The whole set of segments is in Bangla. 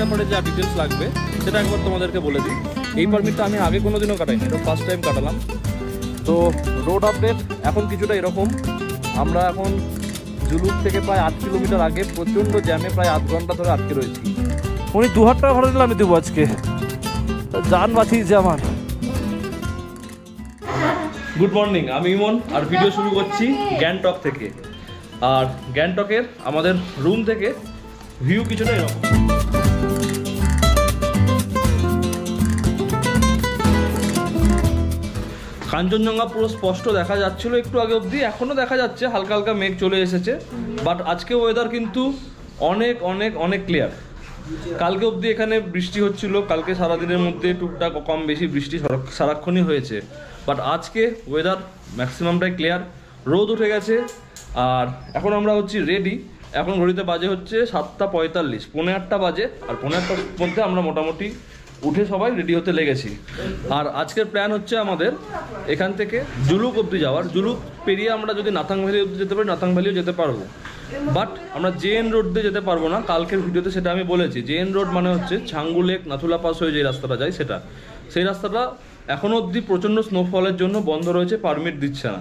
ব্যাপারে যা ডিটেলস লাগবে সেটা একবার তোমাদেরকে বলে দিই। এই পারমিটটা আমি আগে কোনোদিনও কাটাইনি, এটা ফার্স্ট টাইম কাটালাম। তো রোড আপডেট এখন কিছুটা এরকম, আমরা এখন জুলুক থেকে প্রায় 8 কিলোমিটার আগে প্রচণ্ড জ্যামে প্রায় 8 ঘন্টা ধরে আটকে রয়েছি। উনি 2000 টাকা ভাড়া দিলে আমি দেবো আজকে, জান বাঁচিয়েছে আমার। গুড মর্নিং, আমি ইমন আর ভিডিও শুরু করছি গ্যাংটক থেকে। আর গ্যাংটকের আমাদের রুম থেকে ভিউ কিছুটা এরকম। কাঞ্চনজঙ্ঘা পুরো স্পষ্ট দেখা যাচ্ছিল একটু আগে অবধি, এখনও দেখা যাচ্ছে, হালকা হালকা মেঘ চলে এসেছে। বাট আজকে ওয়েদার কিন্তু অনেক অনেক অনেক ক্লিয়ার। কালকে অবধি এখানে বৃষ্টি হচ্ছিল, কালকে সারাদিনের মধ্যে টুকটাক কম বেশি বৃষ্টি সারাক্ষণই হয়েছে। বাট আজকে ওয়েদার ম্যাক্সিমামটাই ক্লিয়ার, রোদ উঠে গেছে। আর এখন আমরা হচ্ছি রেডি। এখন ঘড়িতে বাজে হচ্ছে 7:45, 7:45 বাজে। আর 7:45 মধ্যে আমরা মোটামুটি উঠে সবাই রেডি হতে লেগেছি। আর আজকের প্ল্যান হচ্ছে আমাদের এখান থেকে জুলুক অবধি যাওয়ার। জুলুক পেরিয়ে আমরা যদি নাথাং ভ্যালি অবধি যেতে পারি, নাথাং ভ্যালিও যেতে পারবো। বাট আমরা জেএন রোড দিয়ে যেতে পারবো না, কালকের ভিডিওতে সেটা আমি বলেছি। জেএন রোড মানে হচ্ছে ছাঙ্গু লেক নাথুলা পাস হয়ে যে রাস্তাটা যায় সেটা, সেই রাস্তাটা এখনও অবধি প্রচণ্ড স্নোফলের জন্য বন্ধ রয়েছে, পারমিট দিচ্ছে না।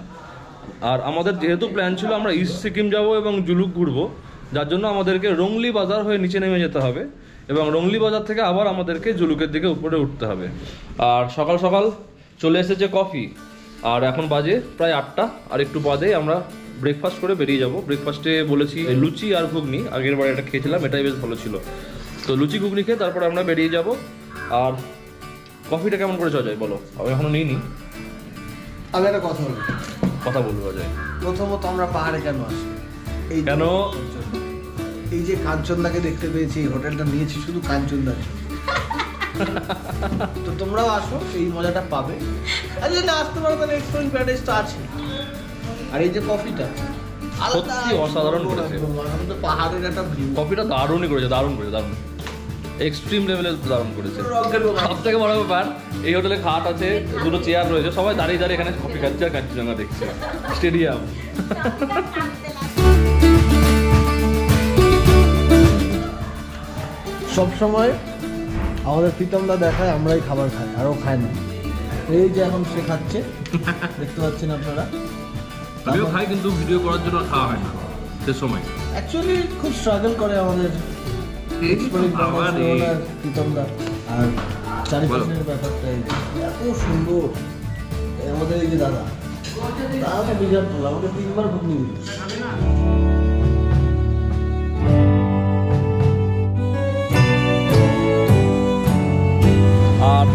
আর আমাদের যেহেতু প্ল্যান ছিল আমরা ইস্ট সিকিম যাবো এবং জুলুক ঘুরবো, যার জন্য আমাদেরকে রংলি বাজার হয়ে নিচে নেমে যেতে হবে এবং রংলি বাজার থেকে আবার আমাদেরকে জুলুকের দিকে উপরে উঠতে হবে। আর সকাল সকাল চলে এসেছে কফি। আর এখন বাজে প্রায় 8টা, আর একটু বাদে আমরা ব্রেকফাস্ট করে বেরিয়ে যাব। ব্রেকফাস্টে বলেছি লুচি আর ঘুগনি, আগের বার এটা খেয়েছিলাম, এটাই বেশ ভালো ছিল। তো লুচি ঘুগনি খেয়ে তারপরে আমরা বেরিয়ে যাব। আর কফিটা কেমন করে চলে যায় বলো, আমি এখনো নিইনি। আমি একটা কথা বলবো অজয়। প্রথমত আমরা পাহাড়ে কেন আসি? এই কেন? এই যে কাঞ্চনদাকে দেখতে পেয়েছি, এই হোটেলটা নিয়েছি শুধু কাঞ্চনদার। তো তোমরাও আসো, এই মজাটা পাবে। আর যদি না আসতে পারো তাহলে এক্সপ্লোরিং প্যারাডাইসটা আছে। আর এই যে কফিটা সত্যি অসাধারণ করেছে, পাহাড়ের একটা ভিউ। কফিটা দারুণই করেছে, দারুণ এক্সট্রিম লেভেলে দারুণ করেছে। সব থেকে বড় ব্যাপার, এই হোটেলে খাট আছে, দুটো চেয়ার রয়েছে, সবাই দাঁড়িয়ে দাঁড়িয়ে এখানে কফি খাচ্ছে আর কাঞ্চনজঙ্ঘা দেখছে। স্টেডিয়াম। সবসময় আমাদের প্রীতমদা দেখায় আমরাই খাবার খাই, আরও খায় না। এই যে এখন সে খাচ্ছে, দেখতে পাচ্ছেন আপনারা। আমিও খাই, কিন্তু ভিডিও করার জন্য খাওয়া হয় না সে সময়। অ্যাকচুয়ালি খুব স্ট্রাগল করে আমাদের প্রীতমদা। আর চারিপাশের ব্যাপারটা এত সুন্দর। আমাদের এই যে দাদা তো বিরাট ভালো, আমাকে 3বার ঘুগনি দিল। আর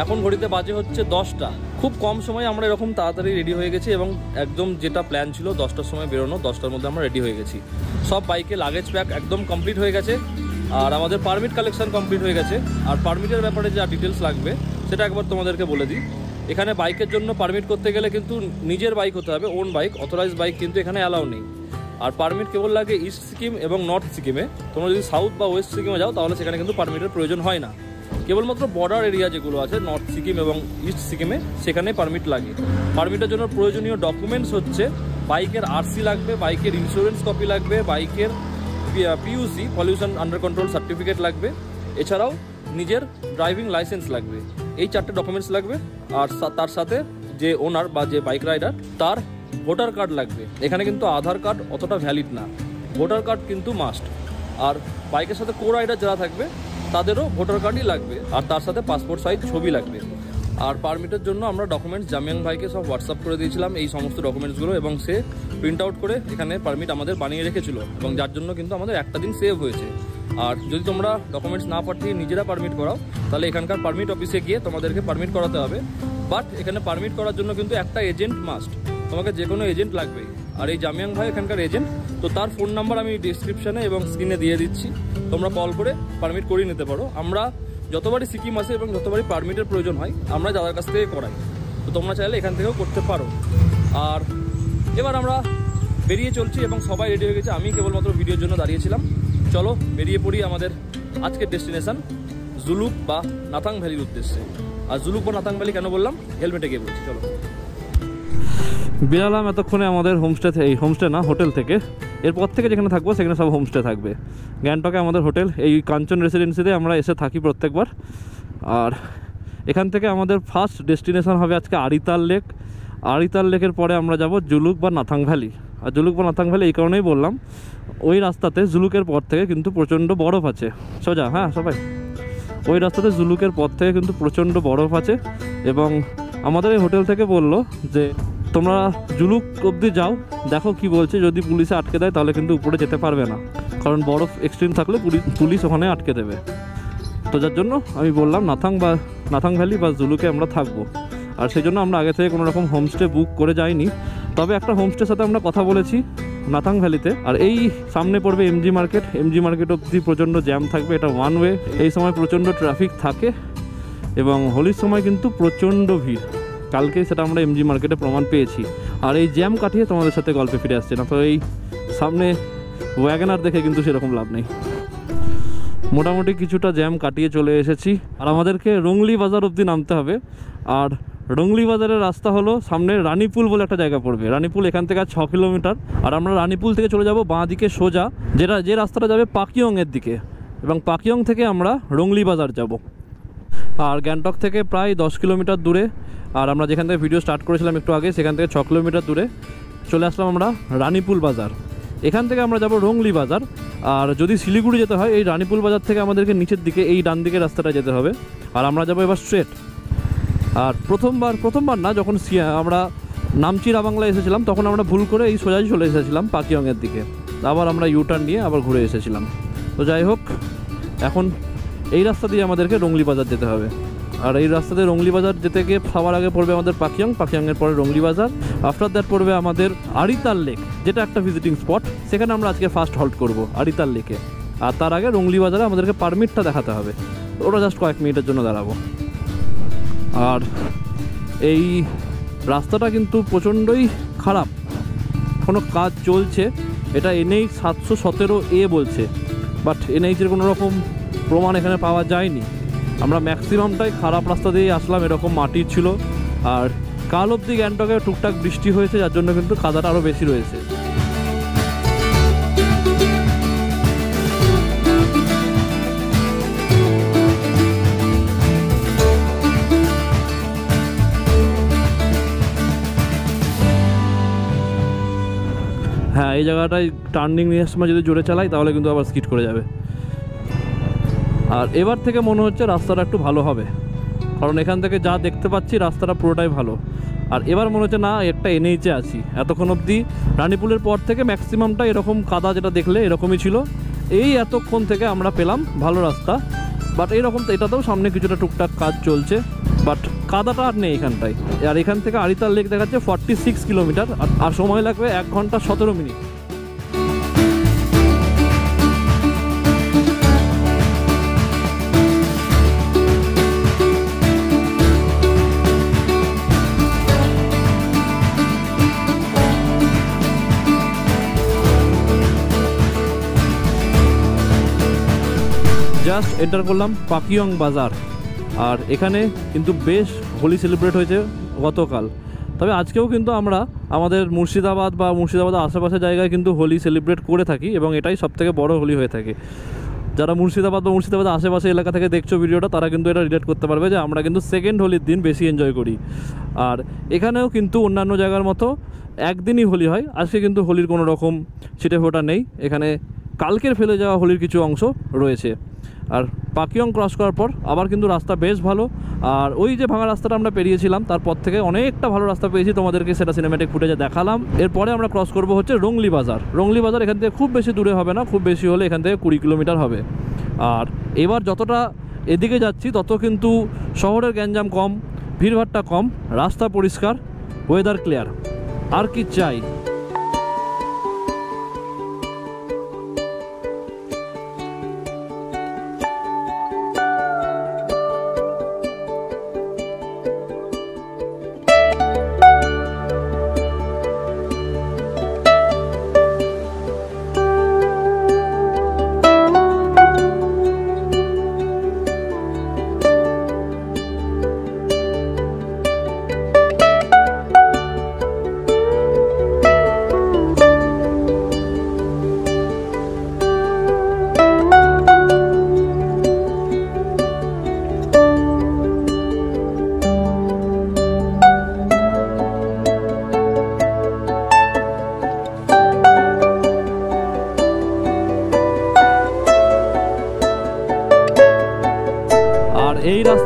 এখন ঘড়িতে বাজে হচ্ছে 10টা। খুব কম সময়ে আমরা এরকম তাড়াতাড়ি রেডি হয়ে গেছি এবং একদম যেটা প্ল্যান ছিল 10টার সময় বেরোনো, 10টার মধ্যে আমরা রেডি হয়ে গেছি। সব বাইকে লাগেজ প্যাক একদম কমপ্লিট হয়ে গেছে। আর আমাদের পারমিট কালেকশন কমপ্লিট হয়ে গেছে। আর পারমিটের ব্যাপারে যা ডিটেলস লাগবে সেটা একবার তোমাদেরকে বলে দিই। এখানে বাইকের জন্য পারমিট করতে গেলে কিন্তু নিজের বাইক হতে হবে, ওন বাইক। অথরাইজ বাইক কিন্তু এখানে অ্যালাউ নেই। আর পারমিট কেবল লাগে ইস্ট সিকিম এবং নর্থ সিকিমে। তোমরা যদি সাউথ বা ওয়েস্ট সিকিমে যাও তাহলে সেখানে কিন্তু পারমিটের প্রয়োজন হয় না। কেবলমাত্র বর্ডার এরিয়া যেগুলো আছে নর্থ সিকিম এবং ইস্ট সিকিমে, সেখানে পারমিট লাগে। পারমিটের জন্য প্রয়োজনীয় ডকুমেন্টস হচ্ছে বাইকের আরসি লাগবে, বাইকের ইন্স্যুরেন্স কপি লাগবে, বাইকের পিইউসি পলিউশন আন্ডার কন্ট্রোল সার্টিফিকেট লাগবে, এছাড়াও নিজের ড্রাইভিং লাইসেন্স লাগবে। এই 4টে ডকুমেন্টস লাগবে। আর তার সাথে যে ওনার বা যে বাইক রাইডার তার ভোটার কার্ড লাগবে। এখানে কিন্তু আধার কার্ড অতটা ভ্যালিড না, ভোটার কার্ড কিন্তু মাস্ট। আর বাইকের সাথে কো রাইডার যারা থাকবে তাদেরও ভোটার কার্ডই লাগবে, আর তার সাথে পাসপোর্ট সাইজ ছবি লাগবে। আর পারমিটের জন্য আমরা ডকুমেন্টস জামিয়াং ভাইকে সব হোয়াটসঅ্যাপ করে দিয়েছিলাম এই সমস্ত ডকুমেন্টসগুলো, এবং সে প্রিন্ট আউট করে এখানে পারমিট আমাদের বানিয়ে রেখেছিল, এবং যার জন্য কিন্তু আমাদের একটা দিন সেভ হয়েছে। আর যদি তোমরা ডকুমেন্টস না পাঠিয়ে নিজেরা পারমিট করাও তাহলে এখানকার পারমিট অফিসে গিয়ে তোমাদেরকে পারমিট করাতে হবে। বাট এখানে পারমিট করার জন্য কিন্তু একটা এজেন্ট মাস্ট, তোমাকে যে কোনো এজেন্ট লাগবে। আর এই জামিয়াং ভাই এখানকার এজেন্ট, তো তার ফোন নাম্বার আমি ডিসক্রিপশানে এবং স্ক্রিনে দিয়ে দিচ্ছি, তোমরা কল করে পারমিট করিয়ে নিতে পারো। আমরা যতবারই সিকিম আসে এবং যতবারই পারমিটের প্রয়োজন হয় আমরা যাদের কাছ থেকে করাই। তো তোমরা চাইলে এখান থেকেও করতে পারো। আর এবার আমরা বেরিয়ে চলছি এবং সবাই রেডি হয়ে গেছে, আমি কেবলমাত্র ভিডিওর জন্য দাঁড়িয়েছিলাম। চলো বেরিয়ে পড়ি আমাদের আজকের ডেস্টিনেশন জুলুক বা নাথাং ভ্যালির উদ্দেশ্যে। আর জুলুক বা নাথাং ভ্যালি কেন বললাম, হেলমেটে গিয়ে বলছি। চলো বেরালাম এতক্ষণে আমাদের হোমস্টে, এই হোমস্টে না হোটেল থেকে। এরপর থেকে যেখানে থাকবো সেখানে সব হোমস্টে থাকবে। গ্যাংটকে আমাদের হোটেল, এই কাঞ্চন রেসিডেন্সিতে আমরা এসে থাকি প্রত্যেকবার। আর এখান থেকে আমাদের ফার্স্ট ডেস্টিনেশন হবে আজকে আরিতাল লেক। আরিতাল লেকের পরে আমরা যাব জুলুক বা নাথাং ভ্যালি। আর জুলুক বা নাথাং ভ্যালি এই কারণেই বললাম, ওই রাস্তাতে জুলুকের পর থেকে কিন্তু প্রচণ্ড বরফ আছে। সোজা হ্যাঁ সবাই, ওই রাস্তাতে জুলুকের পর থেকে কিন্তু প্রচণ্ড বরফ আছে। এবং আমাদের এই হোটেল থেকে বললো যে তোমরা জুলুক অবধি যাও, দেখো কি বলছে, যদি পুলিশে আটকে দেয় তাহলে কিন্তু উপরে যেতে পারবে না, কারণ বরফ এক্সট্রিম থাকলে পুলিশ ওখানে আটকে দেবে। তো যার জন্য আমি বললাম নাথাং ভ্যালি বা জুলুকে আমরা থাকবো। আর সেই জন্য আমরা আগে থেকে কোনো রকম হোমস্টে বুক করে যাইনি। তবে একটা হোমস্টের সাথে আমরা কথা বলেছি নাথাং ভ্যালিতে। আর এই সামনে পড়বে এমজি মার্কেট অবধি প্রচণ্ড জ্যাম থাকবে, এটা ওয়ান ওয়ে। এই সময় প্রচণ্ড ট্রাফিক থাকে এবং হোলির সময় কিন্তু প্রচণ্ড ভিড়। কালকেই সেটা আমরা এমজি মার্কেটে প্রমাণ পেয়েছি। আর এই জ্যাম কাটিয়ে তোমাদের সাথে গল্পে ফিরে আসছে না, তো এই সামনে ওয়াগনার দেখে কিন্তু সেরকম লাভ নেই। মোটামুটি কিছুটা জ্যাম কাটিয়ে চলে এসেছি। আর আমাদেরকে রংলি বাজার অবধি নামতে হবে। আর রংলি বাজারের রাস্তা হলো সামনে রানীপুল বলে একটা জায়গা পড়বে। রানীপুল এখান থেকে 6 কিলোমিটার। আর আমরা রানীপুল থেকে চলে যাব বাঁ দিকে সোজা, যে রাস্তাটা যাবে পাকিয়ংয়ের দিকে, এবং পাকিয়ং থেকে আমরা রংলি বাজার যাব। আর গ্যাংটক থেকে প্রায় 10 কিলোমিটার দূরে। আর আমরা যেখান থেকে ভিডিও স্টার্ট করেছিলাম একটু আগে, সেখান থেকে 6 কিলোমিটার দূরে চলে আসলাম আমরা রানীপুল বাজার। এখান থেকে আমরা যাব রংলি বাজার। আর যদি শিলিগুড়ি যেতে হয় এই রানীপুল বাজার থেকে আমাদেরকে নিচের দিকে এই ডান দিকে রাস্তাটা যেতে হবে। আর আমরা যাব এবার স্ট্রেট। আর প্রথমবার না, যখন আমরা নামচি রাবাংলা এসেছিলাম তখন আমরা ভুল করে এই সোজাই চলে এসেছিলাম পাকিয়ংয়ের দিকে, আবার আমরা ইউটার্ন নিয়ে আবার ঘুরে এসেছিলাম। তো যাই হোক, এখন এই রাস্তা দিয়ে আমাদেরকে রংলি বাজার যেতে হবে। আর এই রাস্তাতে রংলি বাজার যেতে গিয়ে সবার আগে পড়বে আমাদের পাকিয়ংয়ের পরে রংলি বাজার। আফটার দ্যাট পড়বে আমাদের আরিতাল লেক, যেটা একটা ভিজিটিং স্পট। সেখানে আমরা আজকে ফার্স্ট হল্ট করব আরিতাল লেকে। আর তার আগে রংলি বাজারে আমাদেরকে পারমিটটা দেখাতে হবে, ওটা জাস্ট কয়েক মিনিটের জন্য দাঁড়াবো। আর এই রাস্তাটা কিন্তু প্রচণ্ডই খারাপ, কোনো কাজ চলছে। এটা NH 717A বলছে, বাট NH-এর কোনো রকম প্রমাণ এখানে পাওয়া যায়নি। আমরা ম্যাক্সিমামটাই খারাপ রাস্তা দিয়ে আসলাম, এরকম মাটির ছিল। আর কাল অবধি গ্যাংটকে টুকটাক বৃষ্টি হয়েছে, যার জন্য কিন্তু কাদাটা আরও বেশি রয়েছে। হ্যাঁ, এই জায়গাটায় টার্নিং নেওয়ার সময় যদি জোরে চালাই তাহলে কিন্তু আবার স্কিড করে যাবে। আর এবার থেকে মনে হচ্ছে রাস্তাটা একটু ভালো হবে, কারণ এখান থেকে যা দেখতে পাচ্ছি রাস্তাটা পুরোটাই ভালো। আর এবার মনে হচ্ছে না একটা NH-এ আছি। এতক্ষণ অবধি রানীপুলের পর থেকে ম্যাক্সিমামটা এরকম কাদা, যেটা দেখলে এরকমই ছিল। এই এতক্ষণ থেকে আমরা পেলাম ভালো রাস্তা, বাট এইরকম এটাতেও সামনে কিছুটা টুকটাক কাজ চলছে, বাট কাদাটা আর নেই এখানটায়। আর এখান থেকে আরিতাল লেক দেখাচ্ছে 46 কিলোমিটার, আর সময় লাগবে 1 ঘন্টা 17 মিনিট। জাস্ট এন্টার করলাম পাকিয়ং বাজার। আর এখানে কিন্তু বেশ হোলি সেলিব্রেট হয়েছে গতকাল। তবে আজকেও কিন্তু আমরা আমাদের মুর্শিদাবাদের আশেপাশের জায়গায় কিন্তু হোলি সেলিব্রেট করে থাকি, এবং এটাই সবথেকে বড় হোলি হয়ে থাকে। যারা মুর্শিদাবাদের আশেপাশে এলাকা থেকে দেখছো ভিডিওটা, তারা কিন্তু এটা রিলেট করতে পারবে যে আমরা কিন্তু সেকেন্ড হোলির দিন বেশি এনজয় করি। আর এখানেও কিন্তু অন্যান্য জায়গার মতো একদিনই হোলি হয়। আজকে কিন্তু হোলির কোনো রকম ছিটে ফোটা নেই, এখানে কালকের ফেলে যাওয়া হোলির কিছু অংশ রয়েছে। আর পাকিয়ং ক্রস করার পর আবার কিন্তু রাস্তা বেশ ভালো। আর ওই যে ভাঙা রাস্তাটা আমরা পেরিয়েছিলাম, তারপর থেকে অনেকটা ভালো রাস্তা পেয়েছি, তোমাদেরকে সেটা সিনেম্যাটিক ফুটেজে দেখালাম। এরপরে আমরা ক্রস করব হচ্ছে রংলি বাজার। এখান থেকে খুব বেশি দূরে হবে না, খুব বেশি হলে এখান থেকে 20 কিলোমিটার হবে। আর এবার যতটা এদিকে যাচ্ছি তত কিন্তু শহরের গ্যাঞ্জাম কম, ভিড়ভাড়টা কম, রাস্তা পরিষ্কার, ওয়েদার ক্লিয়ার। আর কি চাই?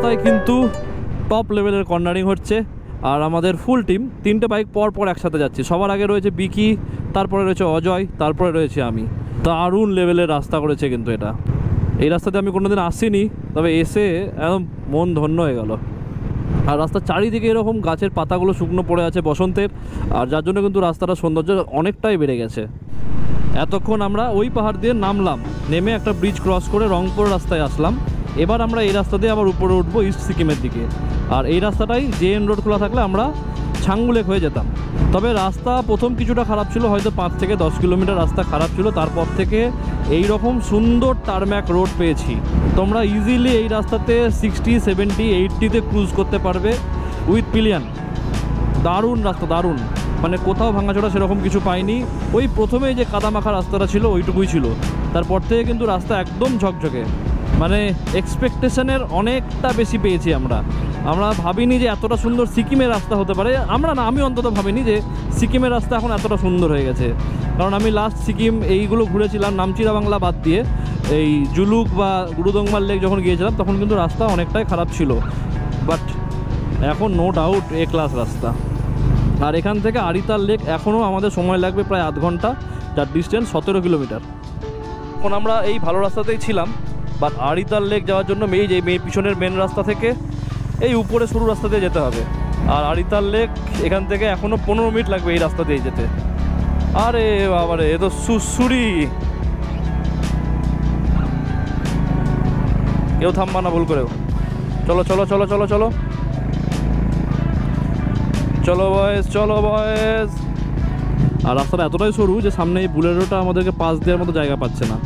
রাস্তায় কিন্তু টপ লেভেলের কর্নারিং হচ্ছে। আর আমাদের ফুল টিম 3টে বাইক পর পর একসাথে যাচ্ছি। সবার আগে রয়েছে বিকি, তারপরে রয়েছে অজয়, তারপরে রয়েছে আমি। দারুণ লেভেলের রাস্তা করেছে কিন্তু এটা। এই রাস্তাতে আমি কোনোদিন আসিনি, তবে এসে একদম মন ধন্য হয়ে গেল। আর রাস্তার চারিদিকে এরকম গাছের পাতাগুলো শুকনো পড়ে আছে বসন্তের, আর যার জন্য কিন্তু রাস্তাটা সৌন্দর্য অনেকটাই বেড়ে গেছে। এতক্ষণ আমরা ওই পাহাড় দিয়ে নামলাম, নেমে একটা ব্রিজ ক্রস করে রংপুর রাস্তায় আসলাম। এবার আমরা এই রাস্তা দিয়ে আবার উপরে উঠবো ইস্ট সিকিমের দিকে। আর এই রাস্তাটাই জেএন রোড খোলা থাকলে আমরা ছাঙ্গু লেক হয়ে যেতাম। তবে রাস্তা প্রথম কিছুটা খারাপ ছিল, হয়তো 5 থেকে 10 কিলোমিটার রাস্তা খারাপ ছিল। তারপর থেকে এই রকম সুন্দর টারম্যাক রোড পেয়েছি। তোমরা ইজিলি এই রাস্তাতে 60, 70, 80-তে ক্রুজ করতে পারবে উইথ পিলিয়ন। দারুণ রাস্তা, দারুণ, মানে কোথাও ভাঙাচোরা সেরকম কিছু পাইনি। ওই প্রথমেই যে কাদামাখা রাস্তাটা ছিল ওইটুকুই ছিল, তারপর থেকে কিন্তু রাস্তা একদম ঝকঝকে, মানে এক্সপেকটেশনের অনেকটা বেশি পেয়েছি আমরা। ভাবিনি যে এতটা সুন্দর সিকিমের রাস্তা হতে পারে। আমি অন্তত ভাবিনি যে সিকিমের রাস্তা এখন এতটা সুন্দর হয়ে গেছে। কারণ আমি লাস্ট সিকিম এইগুলো ঘুরেছিলাম নামচিরা বাংলা বাদ দিয়ে, এই জুলুক বা গুরুদংমার লেক যখন গিয়েছিলাম তখন কিন্তু রাস্তা অনেকটাই খারাপ ছিল। বাট এখন নো ডাউট এ ক্লাস রাস্তা। আর এখান থেকে আরিতাল লেক এখনও আমাদের সময় লাগবে প্রায় আধ ঘন্টা, যার ডিস্টেন্স 17 কিলোমিটার। এখন আমরা এই ভালো রাস্তাতেই ছিলাম, বাট আরিতাল লেক যাওয়ার জন্য পিছনের মেন রাস্তা থেকে এই উপরে সরু রাস্তা দিয়ে যেতে হবে। আর আরিতাল লেক এখান থেকে এখনও 15 মিনিট লাগবে এই রাস্তা দিয়ে যেতে। আরে বাবারে, এ তো সুসুরি, কেউ থামবা না ভুল করেও। চলো চলো চলো চলো চলো চলো বয়েস, চলো বয়েস। আর রাস্তাটা এতটাই সরু যে সামনে এই বুলেরোটা আমাদেরকে পাস দেওয়ার মতো জায়গা পাচ্ছে না।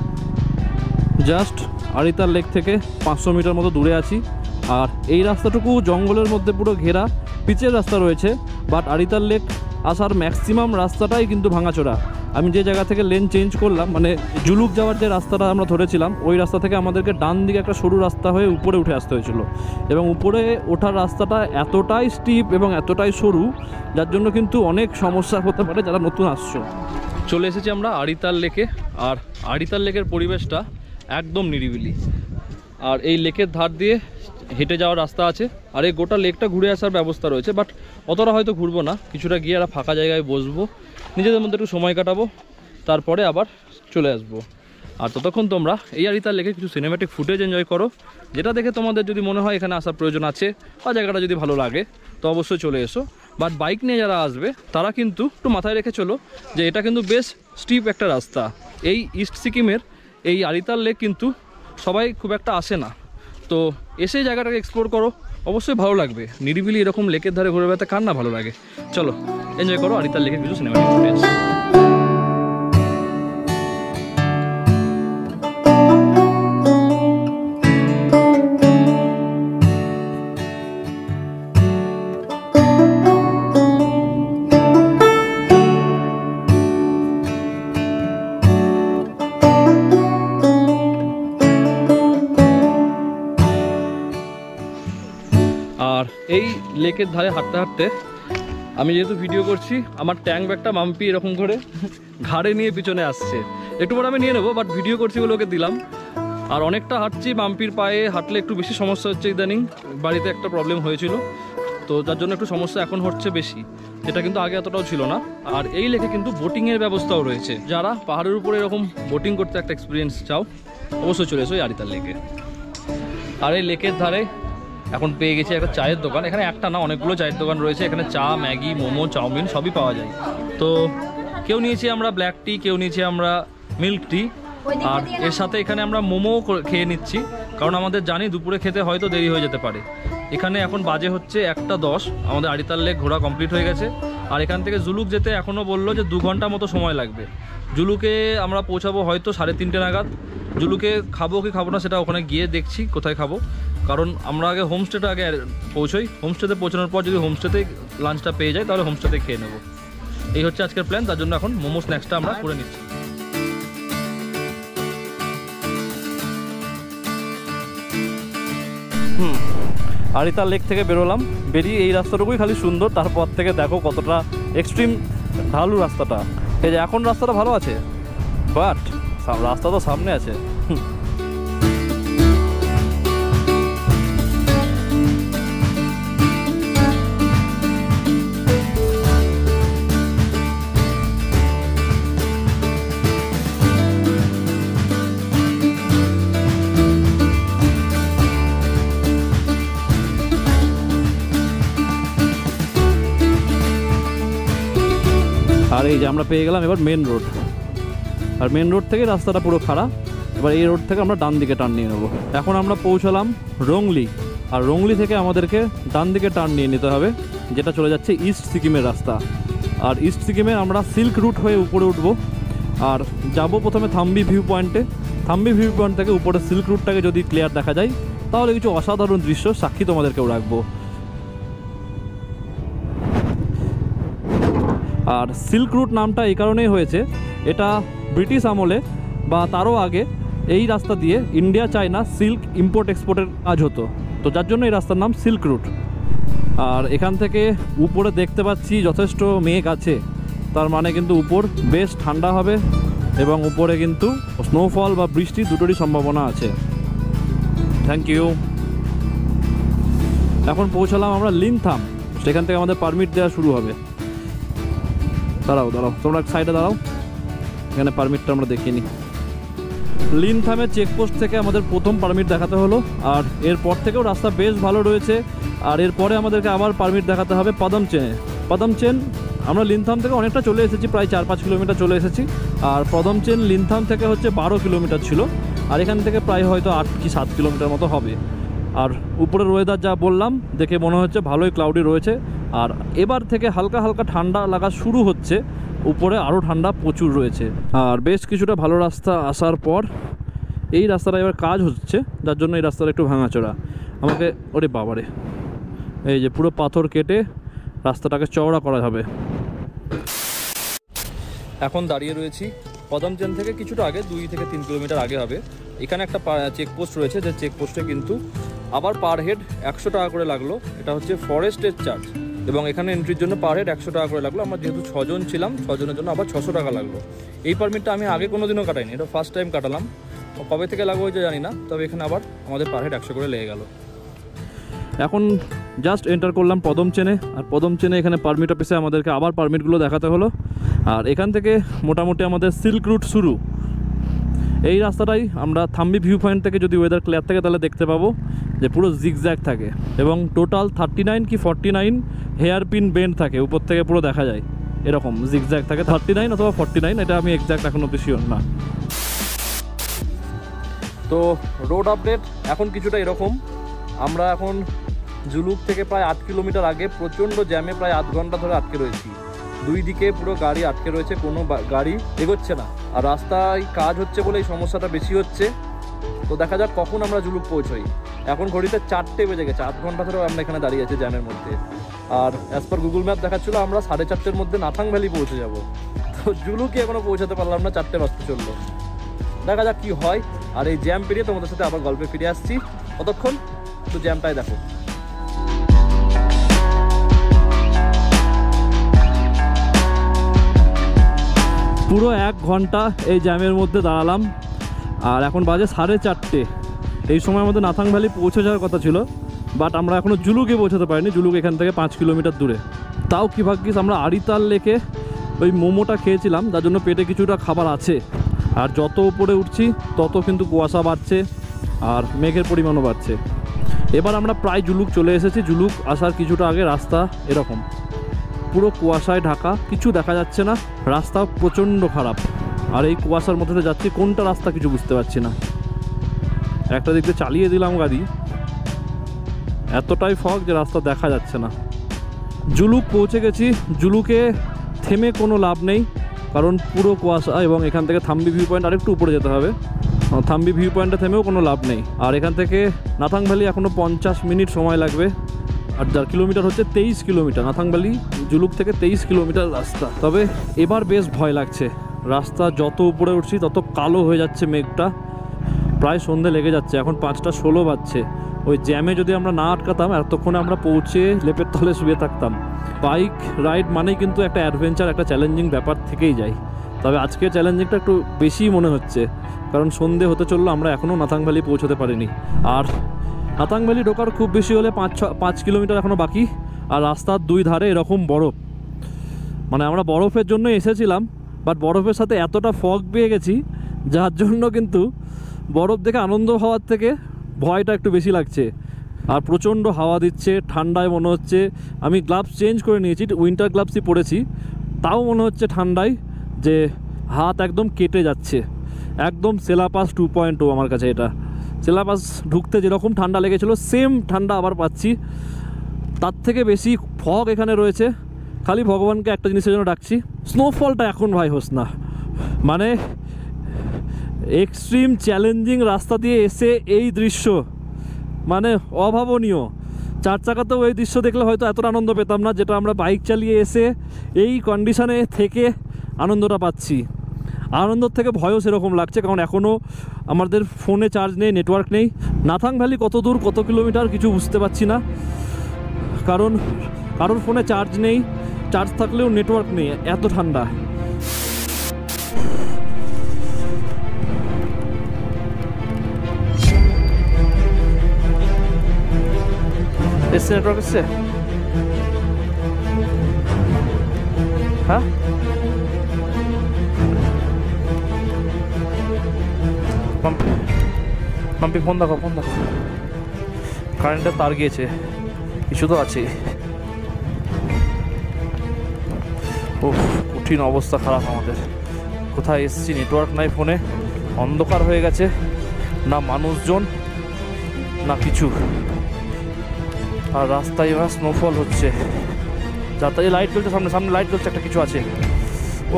জাস্ট আরিতাল লেক থেকে 500 মিটার মতো দূরে আছি। আর এই রাস্তাটুকু জঙ্গলের মধ্যে পুরো ঘেরা, পিচের রাস্তা রয়েছে। বাট আরিতাল লেক আসার ম্যাক্সিমাম রাস্তাটাই কিন্তু ভাঙাচোরা। আমি যে জায়গা থেকে লেন চেঞ্জ করলাম, মানে জুলুক যাওয়ার যে রাস্তাটা আমরা ধরেছিলাম, ওই রাস্তা থেকে আমাদেরকে ডান দিকে একটা সরু রাস্তা হয়ে উপরে উঠে আসতে হয়েছিল। এবং উপরে ওঠার রাস্তাটা এতটাই স্টিপ এবং এতটাই সরু, যার জন্য কিন্তু অনেক সমস্যা হতে পারে যারা নতুন আসছো। চলে এসেছি আমরা আরিতাল লেকে। আর আরিতাল লেকের পরিবেশটা একদম নিরিবিলি। আর এই লেকের ধার দিয়ে হেঁটে যাওয়ার রাস্তা আছে। আর এই গোটা লেকটা ঘুরে আসার ব্যবস্থা রয়েছে, বাট অতটা হয়তো ঘুরবো না। কিছুটা গিয়ে একটা ফাঁকা জায়গায় বসবো, নিজেদের মধ্যে একটু সময় কাটাবো, তারপরে আবার চলে আসবো। আর ততক্ষণ তোমরা এই আরিতাল লেকে কিছু সিনেম্যাটিক ফুটেজ এনজয় করো, যেটা দেখে তোমাদের যদি মনে হয় এখানে আসার প্রয়োজন আছে বা জায়গাটা যদি ভালো লাগে তো অবশ্যই চলে এসো। বাট বাইক নিয়ে যারা আসবে তারা কিন্তু একটু মাথায় রেখে চলো যে এটা কিন্তু বেশ স্টিপ একটা রাস্তা। এই ইস্ট সিকিমের এই আরিতাল লেক কিন্তু সবাই খুব একটা আসে না, তো এসে জায়গাটাকে এক্সপ্লোর করো, অবশ্যই ভালো লাগবে। নিরিবিলি এরকম লেকের ধারে ঘুরে বেড়াতে কার না ভালো লাগে। চলো এনজয় করো আরিতাল লেকের কিছু সিনেমাটিক ফুটেজ। আর এই লেকের ধারে হাঁটতে হাঁটতে আমি যেহেতু ভিডিও করছি, আমার ট্যাঙ্ক ব্যাগটা মাম্পি এরকম করে ঘাড়ে নিয়ে পিছনে আসছে। একটু পরে আমি নিয়ে নেবো, বাট ভিডিও করছি বলে ওকে দিলাম। আর অনেকটা হাঁটছি, মাম্পির পায়ে হাঁটলে একটু বেশি সমস্যা হচ্ছে ইদানিং। বাড়িতে একটা প্রবলেম হয়েছিল, তো যার জন্য একটু সমস্যা এখন হচ্ছে বেশি, যেটা কিন্তু আগে এতটাও ছিল না। আর এই লেকে কিন্তু বোটিংয়ের ব্যবস্থাও রয়েছে। যারা পাহাড়ের উপরে এরকম বোটিং করতে একটা এক্সপিরিয়েন্স চাও, অবশ্যই চলে এসো এই আরিতাল লেকে। আর এই লেকের ধারে এখন পেয়ে গেছি একটা চায়ের দোকান। এখানে একটা না, অনেকগুলো চায়ের দোকান রয়েছে। এখানে চা, ম্যাগি, মোমো, চাউমিন সবই পাওয়া যায়। তো কেউ নিয়েছি আমরা ব্ল্যাক টি, কেউ নিয়েছি আমরা মিল্ক টি। আর এর সাথে এখানে আমরা মোমো খেয়ে নিচ্ছি, কারণ আমাদের জানি দুপুরে খেতে হয়তো দেরি হয়ে যেতে পারে। এখানে এখন বাজে হচ্ছে 1:10, আমাদের আরিতাল লেক ঘোরা কমপ্লিট হয়ে গেছে। আর এখান থেকে জুলুক যেতে এখনও বললো যে 2 ঘন্টা মতো সময় লাগবে। জুলুকে আমরা পৌঁছাবো হয়তো 3:30 নাগাদ। জুলুকে খাবো কি খাবো না সেটা ওখানে গিয়ে দেখছি কোথায় খাবো, কারণ আমরা আগে হোমস্টেটা আগে পৌঁছোই। হোমস্টেতে পৌঁছানোর পর যদি হোমস্টেতে লাঞ্চটা পেয়ে যাই তাহলে হোমস্টেতে খেয়ে নেবো। এই হচ্ছে আজকের প্ল্যান। তার জন্য এখন মোমো স্ন্যাক্সটা আমরা করে নিচ্ছি। আরিতাল লেক থেকে বেরোলাম, বেরিয়ে এই রাস্তাটুকুই খালি সুন্দর। তারপর থেকে দেখো কতটা এক্সট্রিম ঢালু রাস্তাটা। এই যে এখন রাস্তাটা ভালো আছে, বাট রাস্তা তো সামনে আছে। আর এই যে আমরা পেয়ে গেলাম এবার মেন রোড, আর মেন রোড থেকে রাস্তাটা পুরো খারাপ। এবার এই রোড থেকে আমরা ডান দিকে টার্ন নিয়ে নেবো। এখন আমরা পৌঁছালাম রংলি, আর রংলি থেকে আমাদেরকে ডান দিকে টার্ন নিয়ে নিতে হবে, যেটা চলে যাচ্ছে ইস্ট সিকিমের রাস্তা। আর ইস্ট সিকিমে আমরা সিল্ক রুট হয়ে উপরে উঠবো, আর যাব প্রথমে থাম্বি ভিউ পয়েন্টে। থাম্বি ভিউ পয়েন্ট থেকে উপরে সিল্ক রুটটাকে যদি ক্লিয়ার দেখা যায় তাহলে কিছু অসাধারণ দৃশ্য সাক্ষী তোমাদেরকেও রাখবো। আর সিল্ক রুট নামটা এই কারণেই হয়েছে, এটা ব্রিটিশ আমলে বা তারও আগে এই রাস্তা দিয়ে ইন্ডিয়া চায়না সিল্ক ইম্পোর্ট এক্সপোর্টের কাজ হতো, তো যার জন্য এই রাস্তার নাম সিল্ক রুট। আর এখান থেকে উপরে দেখতে পাচ্ছি যথেষ্ট মেঘ আছে, তার মানে কিন্তু উপর বেশ ঠান্ডা হবে এবং উপরে কিন্তু স্নোফল বা বৃষ্টি দুটোরই সম্ভাবনা আছে। Thank you. এখন পৌঁছালাম আমরা লিনথাম, সেখান থেকে আমাদের পারমিট দেওয়া শুরু হবে। দাঁড়াও তোমরা সাইডে দাঁড়াও, এখানে পারমিটটা আমরা দেখিয়ে নিই। লিনথামের চেকপোস্ট থেকে আমাদের প্রথম পারমিট দেখাতে হলো, আর এরপর থেকেও রাস্তা বেশ ভালো রয়েছে। আর এরপরে আমাদেরকে আবার পারমিট দেখাতে হবে পদমচেন। আমরা লিনথাম থেকে অনেকটা চলে এসেছি, প্রায় 4-5 কিলোমিটার চলে এসেছি। আর পদমচেন লিনথাম থেকে হচ্ছে 12 কিলোমিটার ছিল, আর এখান থেকে প্রায় হয়তো 8 কি 7 কিলোমিটার মতো হবে। আর উপরের ওয়েদার যা বললাম দেখে মনে হচ্ছে ভালোই ক্লাউডি রয়েছে। আর এবার থেকে হালকা হালকা ঠান্ডা লাগা শুরু হচ্ছে, উপরে আরও ঠান্ডা প্রচুর রয়েছে। আর বেশ কিছুটা ভালো রাস্তা আসার পর এই রাস্তাটা এবার কাজ হচ্ছে, যার জন্য এই রাস্তাটা একটু ভাঙাচোরা। আমাকে ওরে বাবারে, এই যে পুরো পাথর কেটে রাস্তাটাকে চওড়া করা হবে। এখন দাঁড়িয়ে রয়েছি পদমচেন থেকে কিছুটা আগে, 2 থেকে 3 কিলোমিটার আগে হবে। এখানে একটা চেকপোস্ট রয়েছে, যে চেকপোস্টে কিন্তু আবার পার হেড 100 টাকা করে লাগলো। এটা হচ্ছে ফরেস্টের চার্জ, এবং এখানে এন্ট্রির জন্য পার হেড 100 টাকা করে লাগলো। আমরা যেহেতু 6 জন ছিলাম, 6 জনের জন্য আবার 600 টাকা লাগলো। এই পারমিটটা আমি আগে কোনোদিনও কাটাইনি, এটা ফার্স্ট টাইম কাটালাম। কবে থেকে লাগবে যে জানি না, তবে এখানে আবার আমাদের পার হেড 100 করে লেগে গেল। এখন জাস্ট এন্টার করলাম পদমচেনে, আর পদমচেনে এখানে পারমিট অফিসে আমাদেরকে আবার পারমিটগুলো দেখাতে হলো। আর এখান থেকে মোটামুটি আমাদের সিল্ক রুট শুরু। এই রাস্তাটাই আমরা থাম্বি ভিউ পয়েন্ট থেকে যদি ওয়েদার ক্লিয়ার থাকে তাহলে দেখতে পাবো যে পুরো জিগজ্যাগ থাকে, এবং টোটাল 39 কি 49 হেয়ার পিন বেন্ড থাকে, উপর থেকে পুরো দেখা যায় এরকম জিগজ্যাগ থাকে। 39 অথবা 49, এটা আমি এক্স্যাক্ট এখন অব্দি শিওর না। তো রোড আপডেট এখন কিছুটা এরকম। আমরা এখন জুলুক থেকে প্রায় 8 কিলোমিটার আগে প্রচণ্ড জ্যামে প্রায় আধ ঘন্টা ধরে আটকে রয়েছি। 2 দিকে পুরো গাড়ি আটকে রয়েছে, কোনো গাড়ি এগোচ্ছে না। আর রাস্তায় কাজ হচ্ছে বলে এই সমস্যাটা বেশি হচ্ছে। তো দেখা যাক কখন আমরা জুলুক পৌঁছই। এখন ঘড়িতে 4টে বেজে গেছে, আধ ঘন্টা ধরেও আমরা এখানে দাঁড়িয়ে আছি জ্যামের মধ্যে। আর অ্যাজ পার গুগল ম্যাপ দেখাচ্ছিল আমরা 4:30-র মধ্যে নাথাং ভ্যালি পৌঁছে যাব। তো জুলুকে এখনও পৌঁছাতে পারলাম না, 4টে বাজতে চললো। দেখা যাক কী হয়। আর এই জ্যাম পেরিয়ে তোমাদের সাথে আবার গল্পে ফিরে আসছি। ততক্ষণ একটু জ্যামটাই দেখো। পুরো 1 ঘন্টা এই জ্যামের মধ্যে দাঁড়ালাম, আর এখন বাজে 4:30। এই সময়ের মধ্যে নাথাং ভ্যালি পৌঁছে যাওয়ার কথা ছিল, বাট আমরা এখনও জুলুকে পৌঁছাতে পারিনি। জুলুক এখান থেকে 5 কিলোমিটার দূরে। তাও কি ভাগ্যিস আমরা আরিতাল লেকে ওই মোমোটা খেয়েছিলাম, যার জন্য পেটে কিছুটা খাবার আছে। আর যত উপরে উঠছি তত কিন্তু কুয়াশা বাড়ছে, আর মেঘের পরিমাণও বাড়ছে। এবার আমরা প্রায় জুলুক চলে এসেছি। জুলুক আসার কিছুটা আগে রাস্তা এরকম পুরো কুয়াশায় ঢাকা, কিছু দেখা যাচ্ছে না, রাস্তা প্রচণ্ড খারাপ। আর এই কুয়াশার মধ্যে যাচ্ছি, কোনটা রাস্তা কিছু বুঝতে পারছি না। একটা দিক দিয়ে চালিয়ে দিলাম গাড়ি, এতটাই ফগ যে রাস্তা দেখা যাচ্ছে না। জুলুক পৌঁছে গেছি। জুলুকে থেমে কোনো লাভ নেই, কারণ পুরো কুয়াশা, এবং এখান থেকে থাম্বি ভিউ পয়েন্ট আরেকটু উপরে যেতে হবে। থাম্বি ভিউ পয়েন্টে থেমেও কোনো লাভ নেই। আর এখান থেকে নাথাং ভ্যালি এখনও 50 মিনিট সময় লাগবে। আর যার কিলোমিটার হচ্ছে 23 কিলোমিটার। নাথাং ভ্যালি জুলুক থেকে 23 কিলোমিটার রাস্তা। তবে এবার বেশ ভয় লাগছে, রাস্তা যত উপরে উঠছি তত কালো হয়ে যাচ্ছে মেঘটা। প্রায় সন্ধে লেগে যাচ্ছে, এখন 5:16 বাজছে। ওই জ্যামে যদি আমরা না আটকাতাম এতক্ষণে আমরা পৌঁছে লেপের তলে শুয়ে থাকতাম। বাইক রাইড মানেই কিন্তু একটা অ্যাডভেঞ্চার, একটা চ্যালেঞ্জিং ব্যাপার থেকেই যায়। তবে আজকে চ্যালেঞ্জিংটা একটু বেশি মনে হচ্ছে, কারণ সন্ধে হতে চললো, আমরা এখনও নাথাং ভ্যালি পৌঁছতে পারিনি। আর নাথাং ভ্যালি ঢোকার খুব বেশি হলে 5 কিলোমিটার এখনও বাকি। আর রাস্তার 2 ধারে এরকম বরফ, মানে আমরা বরফের জন্য এসেছিলাম, বাট বরফের সাথে এতটা ফগ পেয়ে গেছি, যার জন্য কিন্তু বরফ দেখে আনন্দ হওয়ার থেকে ভয়টা একটু বেশি লাগছে। আর প্রচণ্ড হাওয়া দিচ্ছে, ঠান্ডায় মনে হচ্ছে। আমি গ্লাভস চেঞ্জ করে নিয়েছি, উইন্টার গ্লাভসই পরেছি, তাও মনে হচ্ছে ঠান্ডায় যে হাত একদম কেটে যাচ্ছে। একদম সেলাপাস 2.0 আমার কাছে এটা। সেলাপাস ঢুকতে যেরকম ঠান্ডা লেগেছিলো সেম ঠান্ডা আবার পাচ্ছি, তার থেকে বেশি ফগ এখানে রয়েছে। খালি ভগবানকে একটা জিনিসের জন্য ডাকছি, স্নোফলটা এখন ভাই হোস না। মানে এক্সট্রিম চ্যালেঞ্জিং রাস্তা দিয়ে এসে এই দৃশ্য মানে অভাবনীয়। 4 চাকাতেও এই দৃশ্য দেখলে হয়তো এতটা আনন্দ পেতাম না, যেটা আমরা বাইক চালিয়ে এসে এই কন্ডিশনে থেকে আনন্দটা পাচ্ছি। আনন্দর থেকে ভয়ও সেরকম লাগছে, কারণ এখনও আমাদের ফোনে চার্জ নেই, নেটওয়ার্ক নেই। নাথাং ভ্যালি কত দূর, কত কিলোমিটার কিছু বুঝতে পারছি না, কারণ কারোর ফোনে চার্জ নেই, চার্জ থাকলেও নেটওয়ার্ক নেই, এত ঠান্ডা। এসছে নেটওয়ার্ক এসছে? হ্যাঁ মাম্পি ফোন দেখো, ফোন দেখো। কারেন্টের তার গিয়েছে, কিছু তো আছে। ও কঠিন অবস্থা, খারাপ আমাদের। কোথায় এসছি, নেটওয়ার্ক নাই ফোনে, অন্ধকার হয়ে গেছে, না মানুষজন না কিছু। আর রাস্তায় এবার স্নোফল হচ্ছে, যাতায়াতে লাইট জ্বলছে, সামনে সামনে লাইট জ্বলছে, একটা কিছু আছে।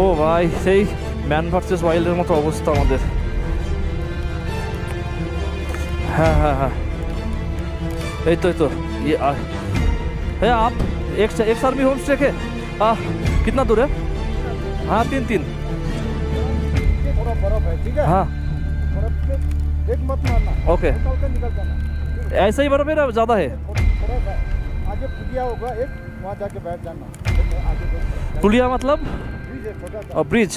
ও ভাই সেই ম্যান ভার্সেস ওয়াইল্ডের মতো অবস্থা আমাদের। हाँ हाँ हाँ यही तो ये है आप एक सर्वी होम स्टे के कितना दूर है? हाँ 3 थोड़ा बर्फ है, ठीक है? हाँ बर्फ से एक मत मारना, ओके। निकल जाना। ऐसा ही बर्फ है ना ज़्यादा है? थोड़ा सा आगे पुलिया होगा एक, वहाँ जाके बैठ जाना। आगे पुलिया मतलब ब्रिज है छोटा सा। Bridge,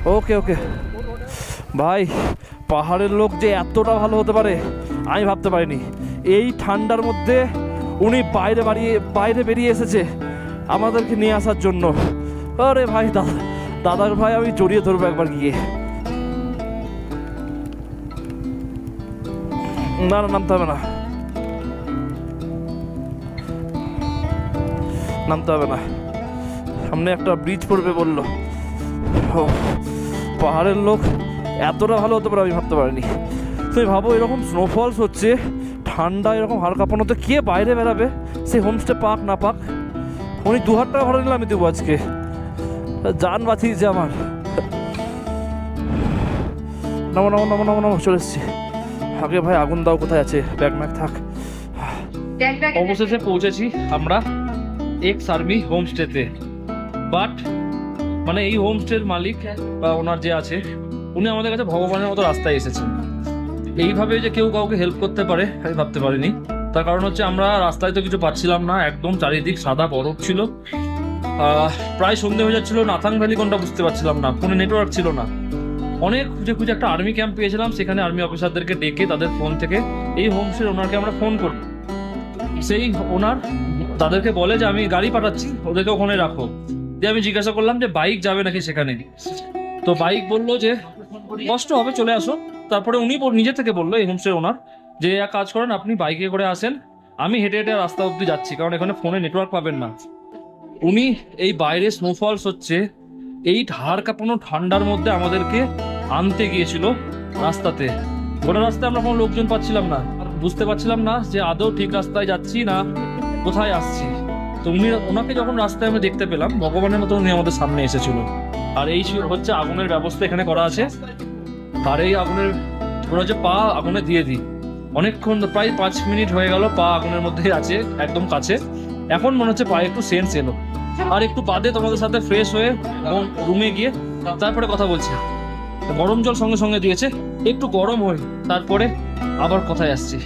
okay okay. ভাই পাহাড়ের লোক যে এতটা ভালো হতে পারে আমি ভাবতে পারিনি। এই ঠান্ডার মধ্যে উনি বাইরে বেরিয়ে এসেছে আমাদেরকে নিয়ে আসার জন্য। আরে ভাই দাদার ভাই আমি জড়িয়ে ধরবো একবার গিয়ে। না না নামতে হবে না, নামতে হবে না, সামনে একটা ব্রিজ পড়বে বললো। পাহাড়ের লোক এতটা ভালো হতে পারে আমি ভাবতে পারিনি। তুমি ভাবো এরকম স্নোফলস হচ্ছে, ঠান্ডা এরকম হাড় কাঁপানোতে কে বাইরে বেরাবে, সে হোমস্টে পাক না পাক। উনি 2000 টাকা ভাড়া নিলে আমি দেবো আজকে, জান বাঁচিয়েছে আমার। নামো নামো নামো নামো নামো, চলে এসছি। আগে ভাই আগুন দাও, কোথায় আছে? ব্যাগ ম্যাগ থাক। অবশেষে পৌঁছেছি আমরা এক্স আর্মি হোমস্টেতে। বাট মানে এই হোমস্টের মালিক বা ওনার যে আছে, উনি আমাদের কাছে ভগবানের মতো রাস্তায় এসেছেন। এইভাবে যে কেউ কাউকে হেল্প করতে পারে আমি ভাবতে পারিনি। তার কারণ হচ্ছে আমরা রাস্তায় তো কিছু পাচ্ছিলাম না, একদম চারিদিক সাদা বরফ ছিল। প্রায় সন্ধে হয়ে যাচ্ছিল, নাথাং ভ্যালি কোনটা বুঝতে পারছিলাম না, ফোনে নেটওয়ার্ক ছিল না। অনেক খুঁজে খুঁজে একটা আর্মি ক্যাম্প পেয়েছিলাম, সেখানে আর্মি অফিসারদেরকে ডেকে তাদের ফোন থেকে এই হোমস্টের ওনারকে আমরা ফোন করি। সেই ওনার তাদেরকে বলে যে আমি গাড়ি পাঠাচ্ছি, ওদেরকে ওখানে রাখো। দিয়ে আমি জিজ্ঞাসা করলাম যে বাইক যাবে নাকি সেখানে, তো বাইক বললো যে কষ্ট হবে, চলে আসো। তারপরে উনি নিজে থেকে বললো এই হোমস্টে ওনার যে এক কাজ করেন, আপনি বাইকে করে আসেন, আমি হেঁটে হেঁটে রাস্তা অবধি যাচ্ছি, কারণ এখানে ফোনে নেটওয়ার্ক পাবেন না। উনি এই বাইরে স্নোফলস হচ্ছে এই হাড় কাঁপানো ঠান্ডার মধ্যে আমাদেরকে আনতে গিয়েছিল রাস্তাতে। গোটা রাস্তায় আমরা কোনো লোকজন পাচ্ছিলাম না, বুঝতে পারছিলাম না যে আদৌ ঠিক রাস্তায় যাচ্ছি না কোথায় আসছি। তো ওনাকে যখন রাস্তায় আমি দেখতে পেলাম, ভগবানের মতো উনি আমাদের সামনে এসেছিল। আর এই হচ্ছে আগুনের ব্যবস্থা এখানে করা আছে। আর এই আগুনের ওরা যে পা আগুনে দিয়ে দিই, অনেকক্ষণ প্রায় 5 মিনিট হয়ে গেল পা আগুনের মধ্যে আছে, একদম কাছে। এখন মনে হচ্ছে পায়ে একটু সেন্স এলো। আর একটু বাদে তোমাদের সাথে ফ্রেশ হয়ে রুমে গিয়ে তারপরে কথা বলছি। গরম জল সঙ্গে সঙ্গে দিয়েছে, একটু গরম হয়ে তারপরে আবার কথায় আসছি।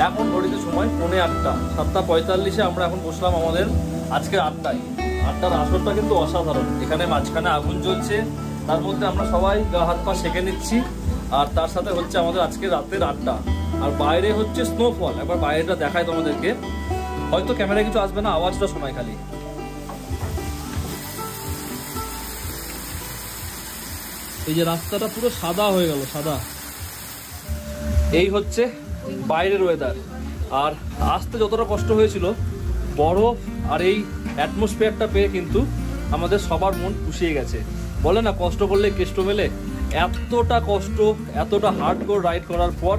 এখন ঘড়িতে সময় 8:45, 7:45 আমরা এখন বসলাম আমাদের আজকের আড্ডায়। আড্ডার আসরটা কিন্তু অসাধারণ। এখানে মাঝখানে আগুন জ্বলছে, তার মধ্যে আমরা সবাই গা হাত পা সেঁকে নিচ্ছি, আর তার সাথে হচ্ছে আমাদের আজকে রাতের আড্ডা। আর বাইরে হচ্ছে স্নোফল, একবার বাইরেটা দেখায় তোমাদেরকে। হয়তো ক্যামেরায় কিছু আসবে না, আওয়াজটা শোনায় খালি। এই যে রাস্তাটা পুরো সাদা হয়ে গেল, সাদা। এই হচ্ছে বাইরের ওয়েদার। আর আসতে যতটা কষ্ট হয়েছিল বরফ আর এই অ্যাটমসফিয়ারটা পেয়ে কিন্তু আমাদের সবার মন পুষিয়ে গেছে। বলে না কষ্ট করলে কেষ্ট মেলে, এতটা কষ্ট এতটা হার্ডকোর রাইড করার পর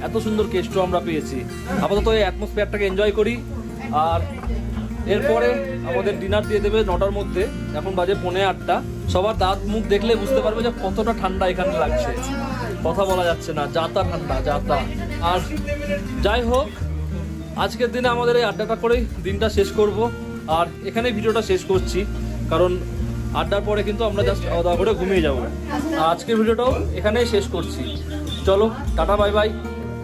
এত সুন্দর কেষ্ট আমরা পেয়েছি। আপাতত এই অ্যাটমসফিয়ারটাকে এনজয় করি। আর এরপরে আমাদের ডিনার দিয়ে দেবে 9টার মধ্যে, এখন বাজে 7:45। সবার দাঁত মুখ দেখলে বুঝতে পারবে যে কতটা ঠান্ডা এখানে লাগছে, কথা বলা যাচ্ছে না, যাতা ঠান্ডা যাতা। আর যাই হোক, আজকের দিনে আমাদের এই আড্ডাটা করেই দিনটা শেষ করব। আর এখানেই ভিডিওটা শেষ করছি, কারণ আড্ডার পরে কিন্তু আমরা জাস্ট খাওয়া দাওয়া করে ঘুমিয়ে যাবো। আজকের ভিডিওটাও এখানেই শেষ করছি। চলো টাটা বাই বাই,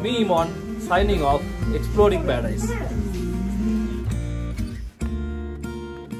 মি ইমন সাইনিং অফ এক্সপ্লোরিং প্যারাডাইস।